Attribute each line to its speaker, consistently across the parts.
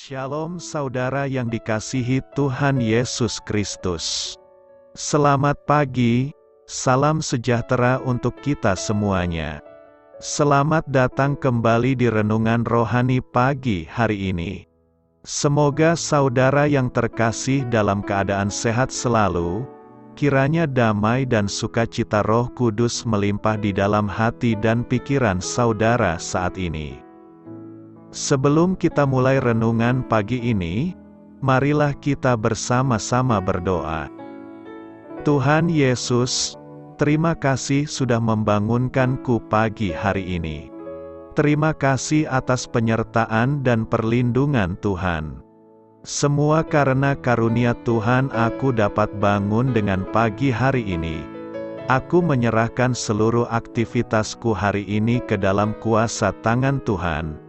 Speaker 1: Shalom saudara yang dikasihi Tuhan Yesus Kristus. Selamat pagi, salam sejahtera untuk kita semuanya. Selamat datang kembali di Renungan Rohani pagi hari ini. Semoga saudara yang terkasih dalam keadaan sehat selalu, kiranya damai dan sukacita Roh Kudus melimpah di dalam hati dan pikiran saudara saat ini. Sebelum kita mulai renungan pagi ini, marilah kita bersama-sama berdoa. Tuhan Yesus, terima kasih sudah membangunkanku pagi hari ini. Terima kasih atas penyertaan dan perlindungan Tuhan. Semua karena karunia Tuhan aku dapat bangun dengan pagi hari ini. Aku menyerahkan seluruh aktivitasku hari ini ke dalam kuasa tangan Tuhan.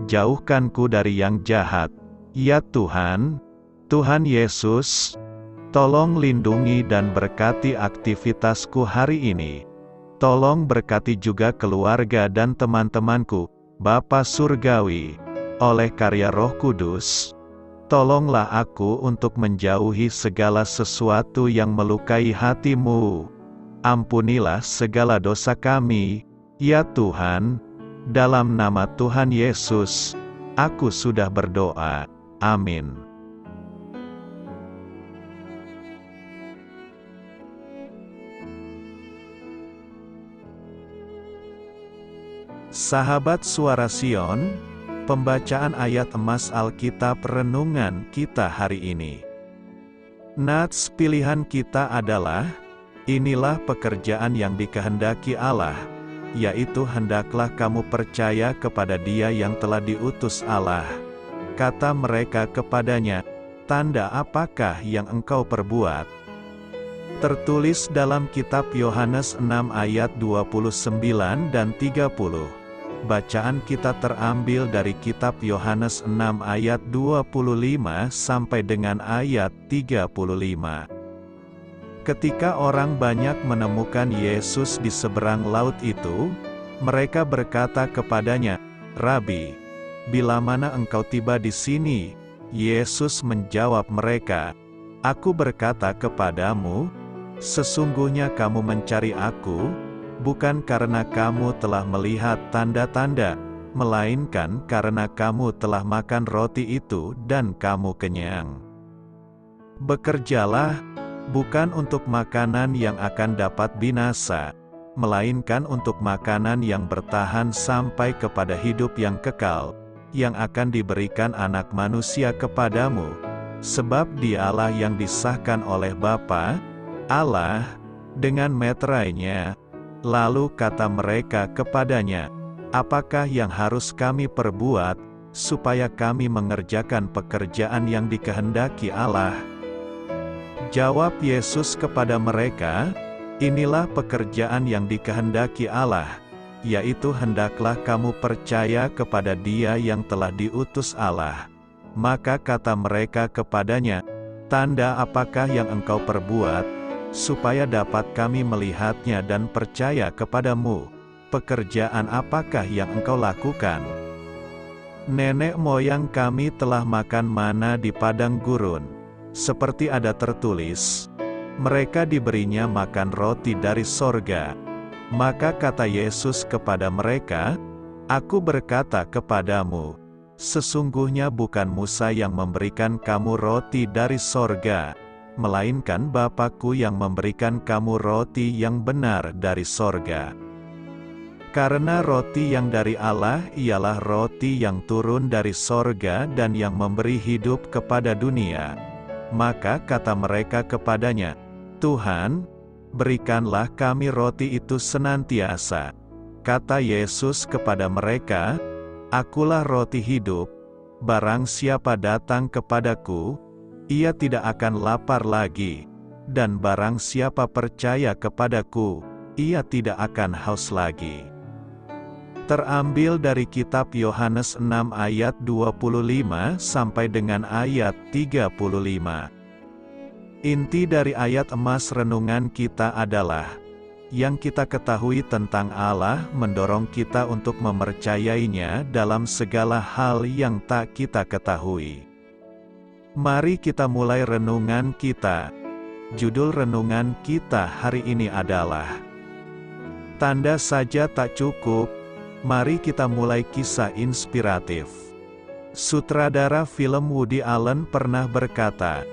Speaker 1: Jauhkanku dari yang jahat, ya Tuhan. Tuhan Yesus, tolong lindungi dan berkati aktivitasku hari ini. Tolong berkati juga keluarga dan teman-temanku, Bapa Surgawi, oleh karya Roh Kudus. Tolonglah aku untuk menjauhi segala sesuatu yang melukai hati-Mu. Ampunilah segala dosa kami, ya Tuhan. Dalam nama Tuhan Yesus, aku sudah berdoa. Amin. Sahabat Suara Sion, pembacaan ayat emas Alkitab renungan kita hari ini. Nats pilihan kita adalah, inilah pekerjaan yang dikehendaki Allah, yaitu hendaklah kamu percaya kepada Dia yang telah diutus Allah. Kata mereka kepadanya, tanda apakah yang engkau perbuat? Tertulis dalam kitab Yohanes 6 ayat 29 dan 30. Bacaan kita terambil dari kitab Yohanes 6 ayat 25 sampai dengan ayat 35. Ketika orang banyak menemukan Yesus di seberang laut itu, mereka berkata kepadanya, Rabi, bila mana engkau tiba di sini? Yesus menjawab mereka, Aku berkata kepadamu, sesungguhnya kamu mencari Aku, bukan karena kamu telah melihat tanda-tanda, melainkan karena kamu telah makan roti itu dan kamu kenyang. Bekerjalah, bukan untuk makanan yang akan dapat binasa, melainkan untuk makanan yang bertahan sampai kepada hidup yang kekal, yang akan diberikan Anak Manusia kepadamu, sebab Dialah yang disahkan oleh Bapa, Allah, dengan meterainya. Lalu kata mereka kepadanya, apakah yang harus kami perbuat, supaya kami mengerjakan pekerjaan yang dikehendaki Allah? Jawab Yesus kepada mereka, inilah pekerjaan yang dikehendaki Allah, yaitu hendaklah kamu percaya kepada Dia yang telah diutus Allah. Maka kata mereka kepadanya, tanda apakah yang engkau perbuat, supaya dapat kami melihatnya dan percaya kepadamu? Pekerjaan apakah yang engkau lakukan? Nenek moyang kami telah makan mana di padang gurun. Seperti ada tertulis, mereka diberinya makan roti dari sorga. Maka kata Yesus kepada mereka, Aku berkata kepadamu, sesungguhnya bukan Musa yang memberikan kamu roti dari sorga, melainkan Bapa-Ku yang memberikan kamu roti yang benar dari sorga. Karena roti yang dari Allah ialah roti yang turun dari sorga dan yang memberi hidup kepada dunia. Maka kata mereka kepadanya, Tuhan, berikanlah kami roti itu senantiasa. Kata Yesus kepada mereka, Akulah roti hidup, barang siapa datang kepadaku, ia tidak akan lapar lagi, dan barang siapa percaya kepadaku, ia tidak akan haus lagi. Terambil dari kitab Yohanes 6 ayat 25 sampai dengan ayat 35. Inti dari ayat emas renungan kita adalah, Yang kita ketahui tentang Allah mendorong kita untuk mempercayainya dalam segala hal yang tak kita ketahui. Mari kita mulai renungan kita. Judul renungan kita hari ini adalah Tanda Saja Tak Cukup. Mari kita mulai kisah inspiratif. Sutradara film Woody Allen pernah berkata,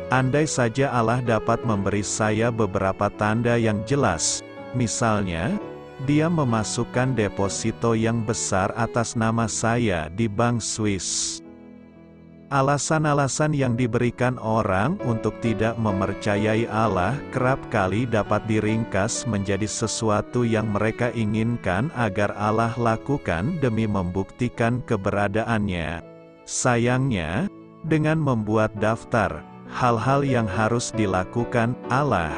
Speaker 1: "Andai saja Allah dapat memberi saya beberapa tanda yang jelas, misalnya, Dia memasukkan deposito yang besar atas nama saya di bank Swiss." Alasan-alasan yang diberikan orang untuk tidak mempercayai Allah kerap kali dapat diringkas menjadi sesuatu yang mereka inginkan agar Allah lakukan demi membuktikan keberadaannya. Sayangnya, dengan membuat daftar hal-hal yang harus dilakukan Allah,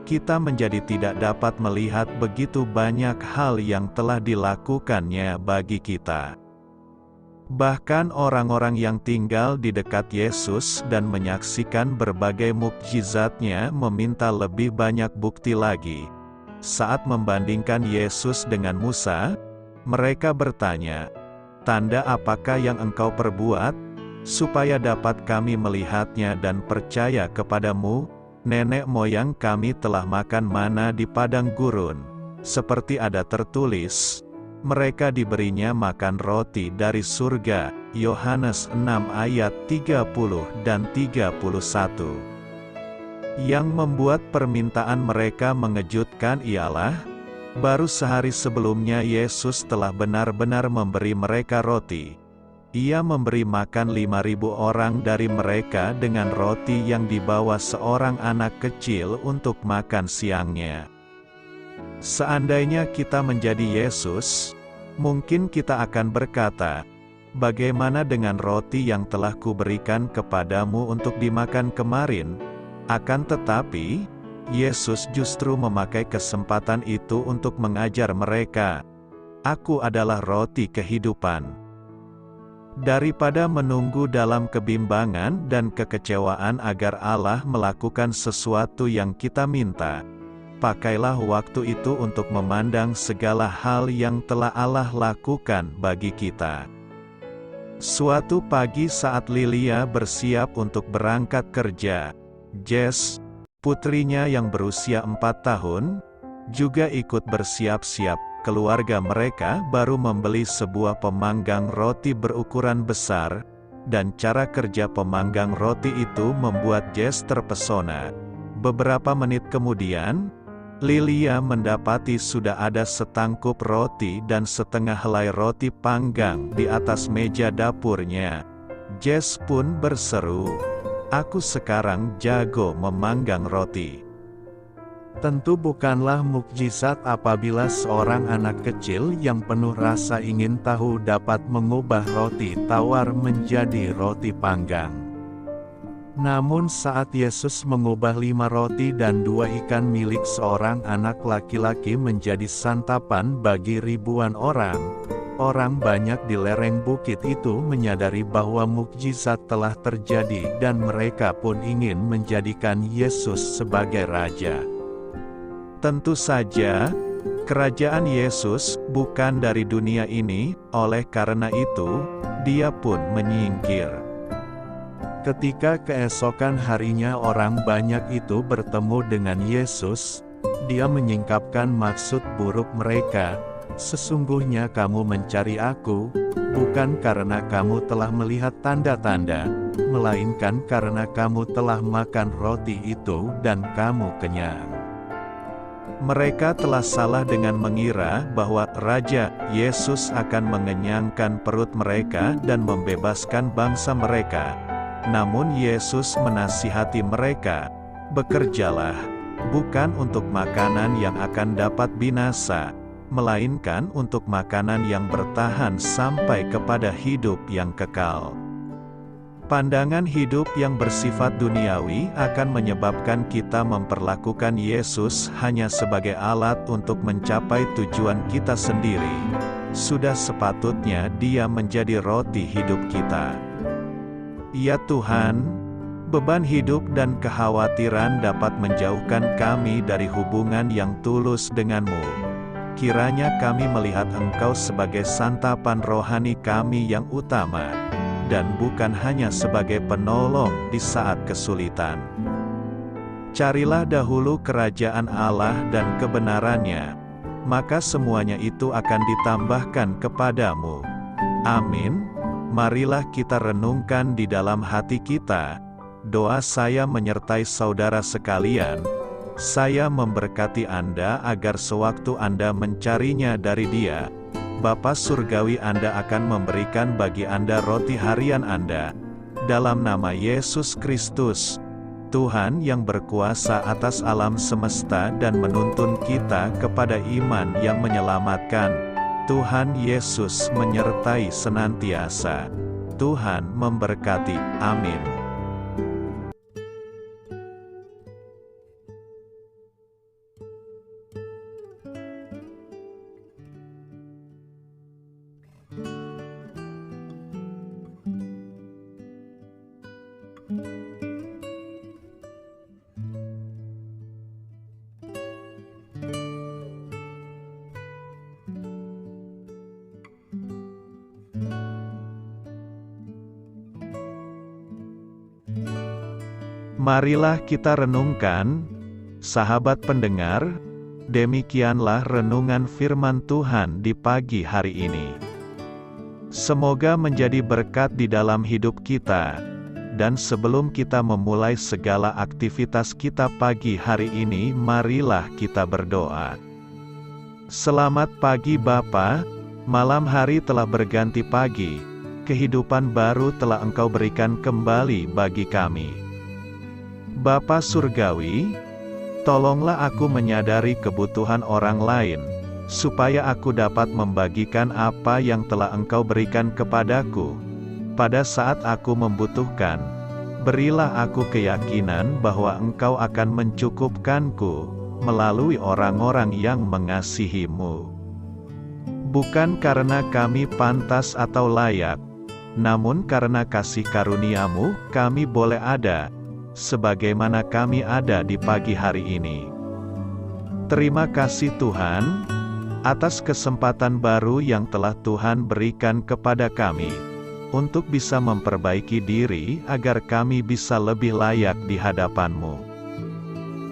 Speaker 1: kita menjadi tidak dapat melihat begitu banyak hal yang telah dilakukannya bagi kita. Bahkan orang-orang yang tinggal di dekat Yesus dan menyaksikan berbagai mukjizatnya meminta lebih banyak bukti lagi. Saat membandingkan Yesus dengan Musa, mereka bertanya, "Tanda apakah yang engkau perbuat, supaya dapat kami melihatnya dan percaya kepadamu? Nenek moyang kami telah makan mana di padang gurun, seperti ada tertulis, mereka diberinya makan roti dari surga." Yohanes 6 ayat 30 dan 31. Yang membuat permintaan mereka mengejutkan ialah, baru sehari sebelumnya Yesus telah benar-benar memberi mereka roti. Ia memberi makan 5.000 orang dari mereka dengan roti yang dibawa seorang anak kecil untuk makan siangnya. Seandainya kita menjadi Yesus, mungkin kita akan berkata, "Bagaimana dengan roti yang telah kuberikan kepadamu untuk dimakan kemarin?" Akan tetapi, Yesus justru memakai kesempatan itu untuk mengajar mereka, "Aku adalah roti kehidupan." Daripada menunggu dalam kebimbangan dan kekecewaan agar Allah melakukan sesuatu yang kita minta, pakailah waktu itu untuk memandang segala hal yang telah Allah lakukan bagi kita. Suatu pagi saat Lilia bersiap untuk berangkat kerja, Jess, putrinya yang berusia 4 tahun, juga ikut bersiap-siap. Keluarga mereka baru membeli sebuah pemanggang roti berukuran besar, dan cara kerja pemanggang roti itu membuat Jess terpesona. Beberapa menit kemudian, Lilia mendapati sudah ada setangkup roti dan setengah helai roti panggang di atas meja dapurnya. Jess pun berseru, "Aku sekarang jago memanggang roti." Tentu bukanlah mukjizat apabila seorang anak kecil yang penuh rasa ingin tahu dapat mengubah roti tawar menjadi roti panggang. Namun saat Yesus mengubah 5 roti dan 2 ikan milik seorang anak laki-laki menjadi santapan bagi ribuan orang, orang banyak di lereng bukit itu menyadari bahwa mukjizat telah terjadi dan mereka pun ingin menjadikan Yesus sebagai raja. Tentu saja, kerajaan Yesus bukan dari dunia ini, oleh karena itu, Dia pun menyingkir. Ketika keesokan harinya orang banyak itu bertemu dengan Yesus, Dia menyingkapkan maksud buruk mereka, "Sesungguhnya kamu mencari aku, bukan karena kamu telah melihat tanda-tanda, melainkan karena kamu telah makan roti itu dan kamu kenyang." Mereka telah salah dengan mengira bahwa Raja Yesus akan mengenyangkan perut mereka dan membebaskan bangsa mereka. Namun Yesus menasihati mereka, "Bekerjalah, bukan untuk makanan yang akan dapat binasa, melainkan untuk makanan yang bertahan sampai kepada hidup yang kekal." Pandangan hidup yang bersifat duniawi akan menyebabkan kita memperlakukan Yesus hanya sebagai alat untuk mencapai tujuan kita sendiri. Sudah sepatutnya Dia menjadi roti hidup kita. Ya Tuhan, Beban hidup dan kekhawatiran dapat menjauhkan kami dari hubungan yang tulus denganmu. Kiranya kami melihat Engkau sebagai santapan rohani kami yang utama, dan bukan hanya sebagai penolong di saat kesulitan. Carilah dahulu kerajaan Allah dan kebenarannya, maka semuanya itu akan ditambahkan kepadamu. Amin. Marilah kita renungkan di dalam hati kita. Doa saya menyertai saudara sekalian. Saya memberkati Anda agar sewaktu Anda mencarinya dari Dia, Bapa Surgawi Anda akan memberikan bagi Anda roti harian Anda. Dalam nama Yesus Kristus, Tuhan yang berkuasa atas alam semesta dan menuntun kita kepada iman yang menyelamatkan, Tuhan Yesus menyertai senantiasa. Tuhan memberkati. Amin. Marilah kita renungkan, sahabat pendengar, demikianlah renungan firman Tuhan di pagi hari ini. Semoga menjadi berkat di dalam hidup kita, dan sebelum kita memulai segala aktivitas kita pagi hari ini, marilah kita berdoa. Selamat pagi Bapa, malam hari telah berganti pagi, kehidupan baru telah Engkau berikan kembali bagi kami. Bapa Surgawi, tolonglah aku menyadari kebutuhan orang lain, supaya aku dapat membagikan apa yang telah Engkau berikan kepadaku. Pada saat aku membutuhkan, berilah aku keyakinan bahwa Engkau akan mencukupkanku, melalui orang-orang yang mengasihi-Mu. Bukan karena kami pantas atau layak, namun karena kasih karunia-Mu, kami boleh ada, sebagaimana kami ada di pagi hari ini. Terima kasih Tuhan, atas kesempatan baru yang telah Tuhan berikan kepada kami, untuk bisa memperbaiki diri agar kami bisa lebih layak di hadapan-Mu.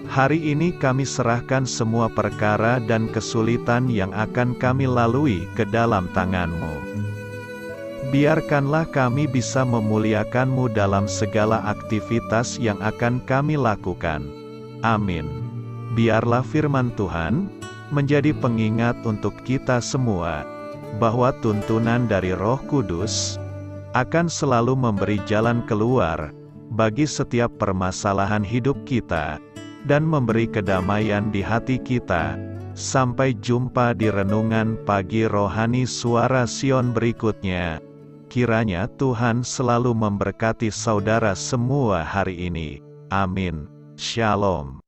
Speaker 1: Hari ini kami serahkan semua perkara dan kesulitan yang akan kami lalui ke dalam tangan-Mu. Biarkanlah kami bisa memuliakan-Mu dalam segala aktivitas yang akan kami lakukan. Amin. Biarlah firman Tuhan menjadi pengingat untuk kita semua, bahwa tuntunan dari Roh Kudus akan selalu memberi jalan keluar bagi setiap permasalahan hidup kita, dan memberi kedamaian di hati kita. Sampai jumpa di renungan pagi rohani Suara Sion berikutnya. Kiranya Tuhan selalu memberkati saudara semua hari ini. Amin. Shalom.